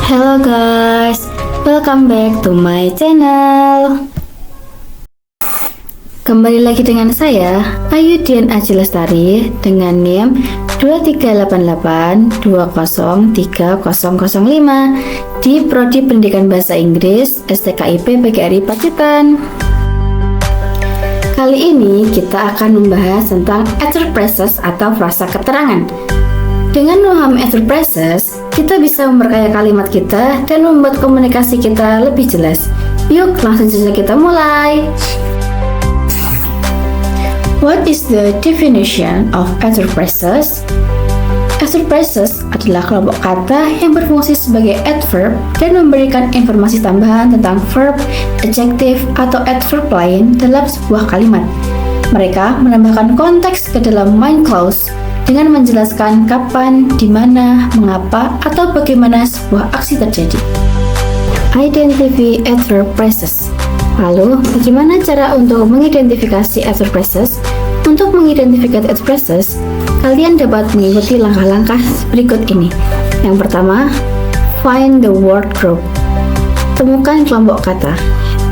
Hello guys, welcome back to my channel. Kembali lagi dengan saya, Ayu Dian Aji Lestari dengan NIM 2388203005 di Prodi Pendidikan Bahasa Inggris STKIP PGRI Pacitan. Kali ini kita akan membahas tentang expresses atau frasa keterangan. Dengan memahami expresses, kita bisa memperkaya kalimat kita dan membuat komunikasi kita lebih jelas. Yuk, langsung saja kita mulai. What is the definition of expresses? Expresses adalah kelompok kata yang berfungsi sebagai adverb dan memberikan informasi tambahan tentang verb, adjective, atau adverb lain dalam sebuah kalimat. Mereka menambahkan konteks ke dalam main clause dengan menjelaskan kapan, di mana, mengapa, atau bagaimana sebuah aksi terjadi. Identify adverb phrases. Lalu, bagaimana cara untuk mengidentifikasi adverb phrases? Untuk mengidentifikasi expresses, kalian dapat mengikuti langkah-langkah berikut ini. Yang pertama, find the word group. Temukan kelompok kata.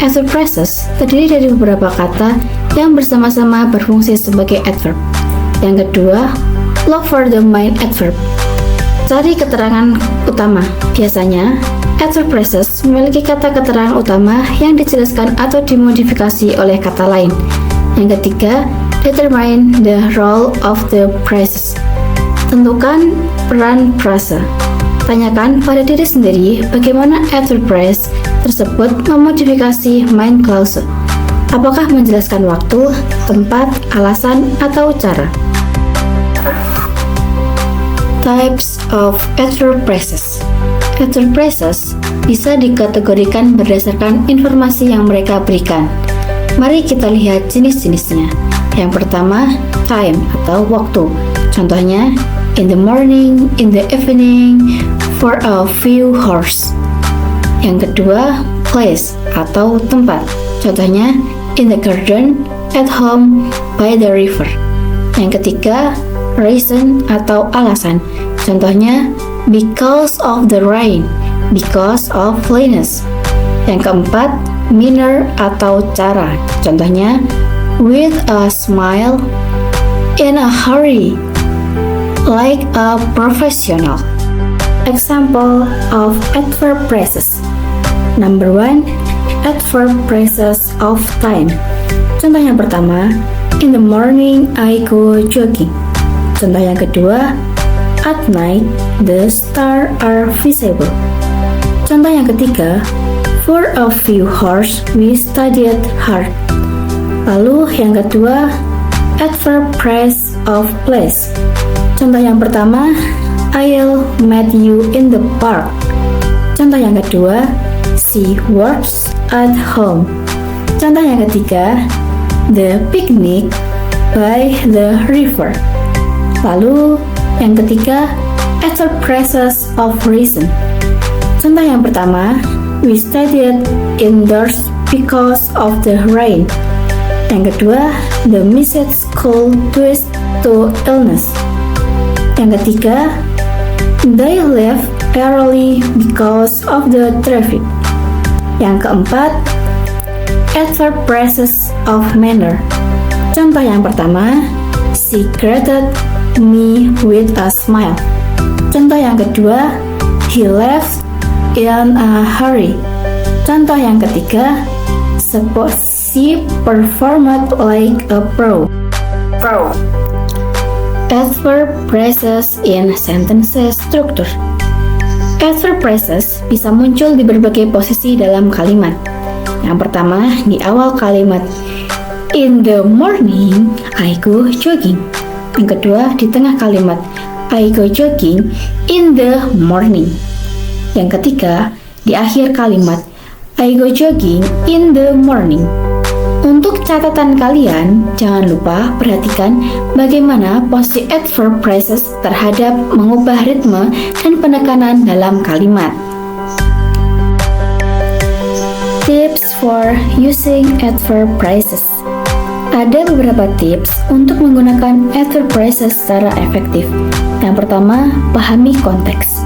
Adverb phrases terdiri dari beberapa kata yang bersama-sama berfungsi sebagai adverb. Yang kedua, look for the main adverb. Cari keterangan utama. Biasanya, adverb phrases memiliki kata keterangan utama yang dijelaskan atau dimodifikasi oleh kata lain. Yang ketiga, determine the role of the phrases. Tentukan peran frasa. Tanyakan pada diri sendiri bagaimana adverb phrase tersebut memodifikasi main clause. Apakah menjelaskan waktu, tempat, alasan, atau cara? Types of adverb phrases. Adverb phrases bisa dikategorikan berdasarkan informasi yang mereka berikan. Mari kita lihat jenis-jenisnya. Yang pertama, time atau waktu. Contohnya, in the morning, in the evening, for a few hours. Yang kedua, place atau tempat. Contohnya, in the garden, at home, by the river. Yang ketiga, reason atau alasan. Contohnya, because of the rain, because of lateness. Yang keempat, manner atau cara. Contohnya, with a smile, in a hurry, like a professional. Example of adverb phrases. Number 1, adverb phrases of time. Contoh yang pertama, in the morning I go jogging. Contoh yang kedua, at night the stars are visible. Contoh yang ketiga, for a few hours we studied hard. Lalu yang kedua, adverb phrase of place. Contoh yang pertama, I'll meet you in the park. Contoh yang kedua, she works at home. Contoh yang ketiga, the picnic by the river. Lalu yang ketiga, adverb phrases of reason. Contoh yang pertama, we studied indoors because of the rain. Yang kedua, the missed school due to illness. Yang ketiga, they left early because of the traffic. Yang keempat, adverb phrases of manner. Contoh yang pertama, she greeted me with a smile. Contoh yang kedua, he left in a hurry. Contoh yang ketiga, she performed like a pro. Adverb phrases in sentences structure. Adverb phrases bisa muncul di berbagai posisi dalam kalimat. Yang pertama, di awal kalimat, in the morning I go jogging. Yang kedua, di tengah kalimat, I go jogging in the morning. Yang ketiga, di akhir kalimat, I go jogging in the morning. Untuk catatan kalian, jangan lupa perhatikan bagaimana posisi adverb phrases terhadap mengubah ritme dan penekanan dalam kalimat. Tips for using adverb phrases. Ada beberapa tips untuk menggunakan ether phrases secara efektif. Yang pertama, pahami konteks.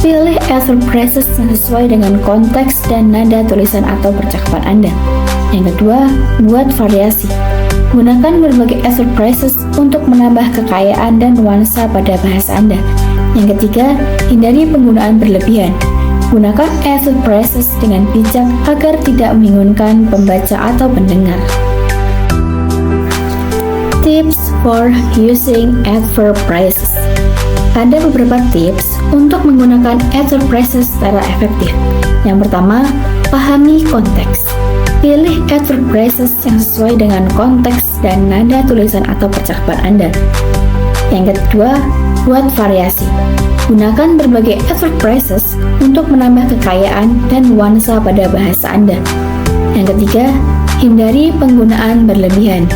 Pilih ether phrases yang sesuai dengan konteks dan nada tulisan atau percakapan Anda. Yang kedua, buat variasi. Gunakan berbagai ether phrases untuk menambah kekayaan dan nuansa pada bahasa Anda. Yang ketiga, hindari penggunaan berlebihan. Gunakan ether phrases dengan bijak agar tidak membingungkan pembaca atau pendengar. Tips for using ether phrases. Ada beberapa tips untuk menggunakan ether phrases secara efektif. Yang pertama, pahami konteks. Pilih ether phrases yang sesuai dengan konteks dan nada tulisan atau percakapan Anda. Yang kedua, buat variasi. Gunakan berbagai ether phrases untuk menambah kekayaan dan nuansa pada bahasa Anda. Yang ketiga, hindari penggunaan berlebihan.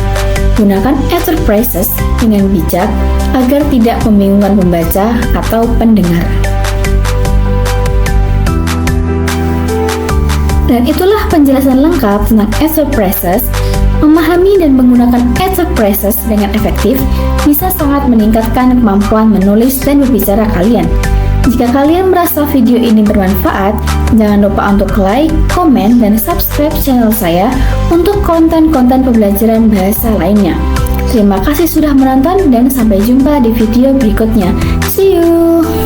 Gunakan ether phrases dengan bijak agar tidak membingungkan pembaca atau pendengar. Dan itulah penjelasan lengkap tentang ether phrases. Memahami dan menggunakan ether phrases dengan efektif bisa sangat meningkatkan kemampuan menulis dan berbicara kalian. Jika kalian merasa video ini bermanfaat, jangan lupa untuk like, komen, dan subscribe channel saya untuk konten-konten pembelajaran bahasa lainnya. Terima kasih sudah menonton dan sampai jumpa di video berikutnya. See you!